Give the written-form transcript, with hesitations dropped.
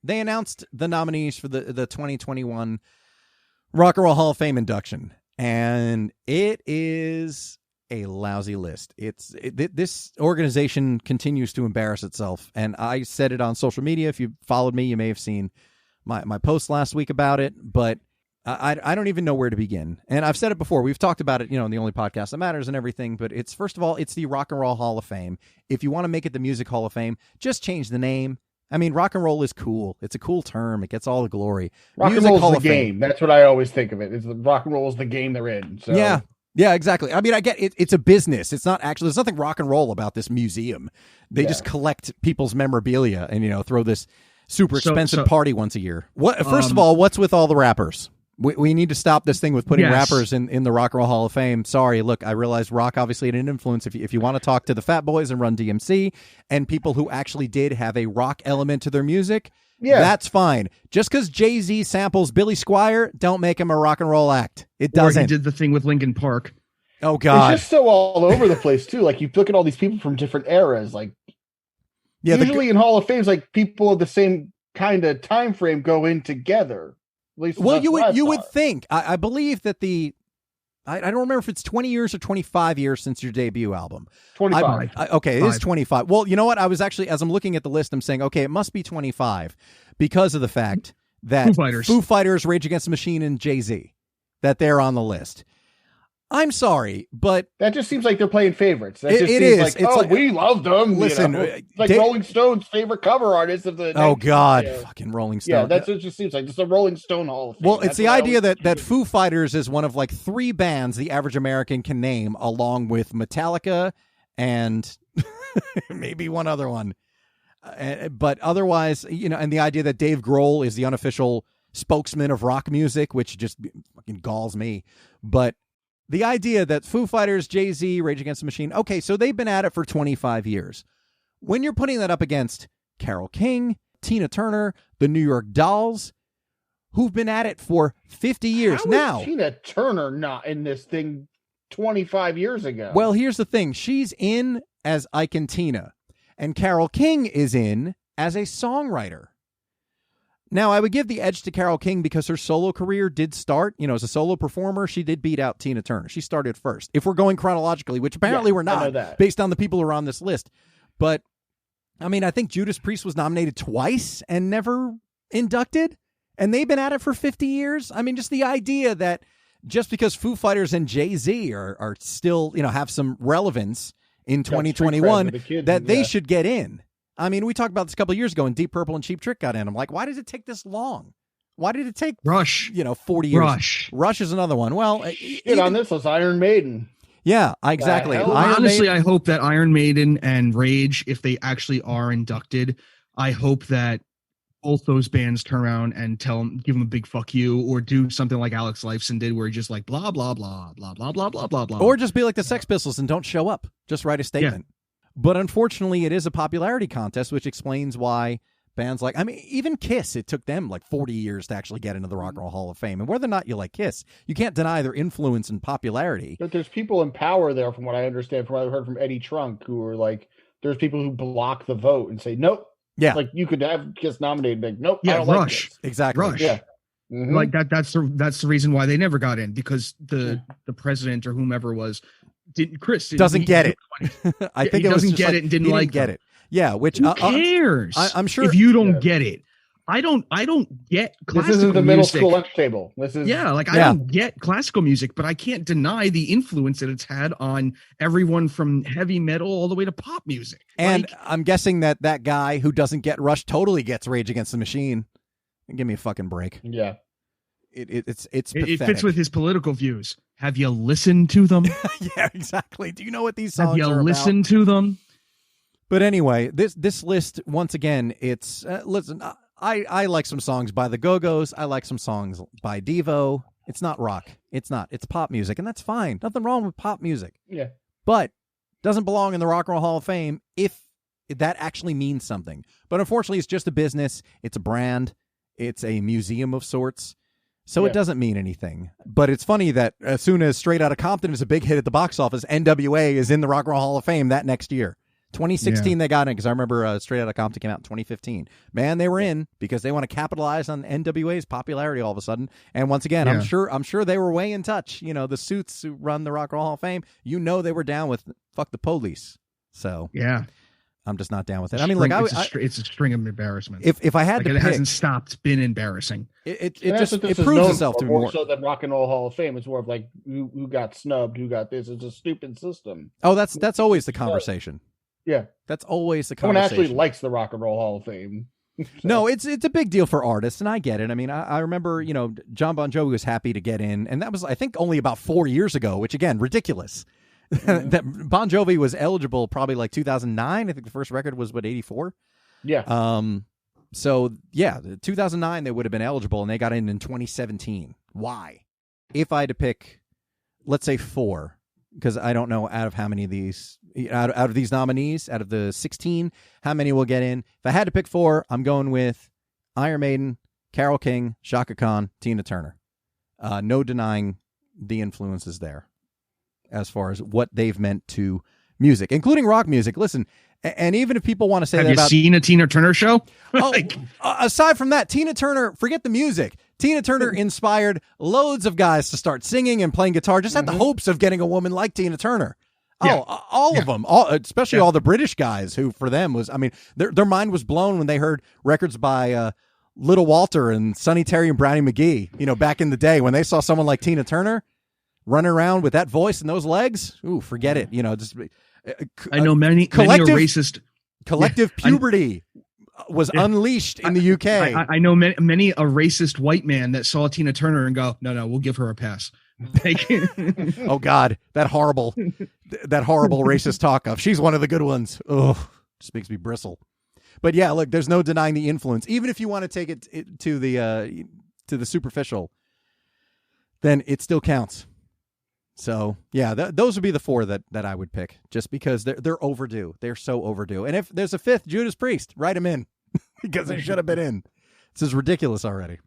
they announced the nominees for the 2021 Rock and Roll Hall of Fame induction, and it is a lousy list. This organization continues to embarrass itself, and I said it on social media. If you followed me, you may have seen my post last week about it, but I don't even know where to begin. And I've said it before. We've talked about it, in the only podcast that matters and everything, but it's, first of all, it's the Rock and Roll Hall of Fame. If you want to make it the Music Hall of Fame, just change the name. I mean, rock and roll is cool. It's a cool term. It gets all the glory. Rock and roll is the game. That's what I always think of it. It's the rock and roll is the game they're in. So. Yeah, exactly. I mean, I get it. It's a business. It's not actually, there's nothing rock and roll about this museum. They just collect people's memorabilia and, throw this super expensive party once a year. First of all, what's with all the rappers? We need to stop this thing with putting rappers in the Rock and Roll Hall of Fame. Sorry, look, I realize rock obviously had an influence. If you want to talk to the Fat Boys and Run DMC and people who actually did have a rock element to their music, that's fine. Just because Jay-Z samples Billy Squier, don't make him a rock and roll act. It doesn't. Or he did the thing with Linkin Park. Oh, God. It's just so all over the place, too. Like, you look at all these people from different eras. Like, usually in Hall of Fames, like, people of the same kind of time frame go in together. Well, you would think. I believe that I don't remember if it's 20 years or 25 years since your debut album. 25. Okay, it is 25. Well, you know what? I was actually, as I'm looking at the list, I'm saying, okay, it must be 25 because of the fact that Foo Fighters, Rage Against the Machine, and Jay-Z, that they're on the list. I'm sorry, but that just seems like they're playing favorites. That just it seems is. Like, we love them. Listen, like Rolling Stone's favorite cover artist of the. Oh God, fucking Rolling Stone. Yeah, that's what it just seems like. It's a Rolling Stone Hall of Fame. Well, it's the idea that Foo Fighters is one of like 3 bands the average American can name, along with Metallica and maybe one other one. But otherwise, and the idea that Dave Grohl is the unofficial spokesman of rock music, which just fucking galls me. But the idea that Foo Fighters, Jay-Z, Rage Against the Machine, okay, so they've been at it for 25 years. When you're putting that up against Carole King, Tina Turner, the New York Dolls, who've been at it for 50 years now. Is Tina Turner not in this thing 25 years ago? Well, here's the thing. She's in as Ike and Tina, and Carole King is in as a songwriter. Now, I would give the edge to Carole King because her solo career did start, as a solo performer, she did beat out Tina Turner. She started first. If we're going chronologically, which apparently we're not, based on the people who are on this list. But, I mean, I think Judas Priest was nominated twice and never inducted, and they've been at it for 50 years. I mean, just the idea that just because Foo Fighters and Jay-Z are still, have some relevance in 2021, that they should get in. I mean, we talked about this a couple of years ago, and Deep Purple and Cheap Trick got in. I'm like, why did it take this long? Why did it take Rush? 40 years. Rush is another one. Well, on this was Iron Maiden. Yeah, exactly. Honestly, I hope that Iron Maiden and Rage, if they actually are inducted, I hope that both those bands turn around and give them a big fuck you, or do something like Alex Lifeson did, where he just like blah blah blah blah blah blah blah blah blah, or just be like the Sex Pistols and don't show up. Just write a statement. Yeah. But unfortunately, it is a popularity contest, which explains why bands like, even Kiss, it took them like 40 years to actually get into the Rock and Roll Hall of Fame. And whether or not you like Kiss, you can't deny their influence and popularity. But there's people in power there, from what I understand, from what I heard from Eddie Trunk, who are like, there's people who block the vote and say, nope. Yeah. Like, you could have Kiss nominated, like, nope, yeah, I don't Rush. Like Kiss. Exactly. Rush. Yeah. Mm-hmm. Like that's the reason why they never got in, because the president or whomever was doesn't get it. I think he doesn't get it and didn't like get it. Yeah, which who cares? I'm sure if you don't get it. I don't get classical music. This isn't the middle school lunch table. This is I don't get classical music, but I can't deny the influence that it's had on everyone from heavy metal all the way to pop music. And I'm guessing that guy who doesn't get Rush totally gets Rage Against the Machine. Give me a fucking break. Yeah. It's it fits with his political views. Have you listened to them? Yeah, exactly. Do you know what these songs are about? Have you listened to them? But anyway, this list, once again, it's listen. I like some songs by the Go-Go's. I like some songs by Devo. It's not rock. It's not. It's pop music, and that's fine. Nothing wrong with pop music. Yeah. But doesn't belong in the Rock and Roll Hall of Fame if that actually means something. But unfortunately, it's just a business. It's a brand. It's a museum of sorts. So it doesn't mean anything. But it's funny that as soon as Straight Outta Compton is a big hit at the box office, NWA is in the Rock and Roll Hall of Fame that next year. 2016 they got in because I remember Straight Outta Compton came out in 2015. Man, they were in because they want to capitalize on NWA's popularity all of a sudden. And once again, I'm sure they were way in touch. You know, the suits who run the Rock and Roll Hall of Fame, you know, they were down with fuck the police. So yeah, I'm just not down with it. I mean, like it's a string of embarrassments. If I had to pick, it hasn't stopped. Been embarrassing. It proves itself to be more so than Rock and Roll Hall of Fame. It's more of like who got snubbed, who got this. It's a stupid system. Oh, that's always the conversation. Yeah, that's always the conversation. Someone actually likes the Rock and Roll Hall of Fame. So. No, it's a big deal for artists, and I get it. I mean, I remember, you know, John Bon Jovi was happy to get in, and that was, I think, only about 4 years ago, which, again, ridiculous. Mm-hmm. That Bon Jovi was eligible probably like 2009. I think the first record was, 84? Yeah. So, yeah, 2009 they would have been eligible, and they got in 2017. Why? If I had to pick, let's say 4, because I don't know out of how many of these, out of these nominees, out of the 16, how many will get in. If I had to pick 4, I'm going with Iron Maiden, Carole King, Chaka Khan, Tina Turner. No denying the influences there as far as what they've meant to music, including rock music. Listen, and even if people want to say have that you seen a Tina Turner show? Aside from that, Tina Turner, forget the music. Tina Turner inspired loads of guys to start singing and playing guitar, just had the hopes of getting a woman like Tina Turner. Yeah. All of them, especially all the British guys who, for them, was, I mean, their mind was blown when they heard records by Little Walter and Sonny Terry and Brownie McGee, you know, back in the day when they saw someone like Tina Turner running around with that voice and those legs. Ooh, forget it. You know, just I know many racist collective puberty was unleashed in the UK. I know many a racist white man that saw Tina Turner and go, no, we'll give her a pass. Oh God, that horrible racist talk of she's one of the good ones. Oh, just makes me bristle. But yeah, look, there's no denying the influence. Even if you want to take it to the superficial, then it still counts. So yeah, those would be the 4 that I would pick, just because they're overdue. They're so overdue. And if there's a 5th, Judas Priest, write him in because he should have been in. This is ridiculous already.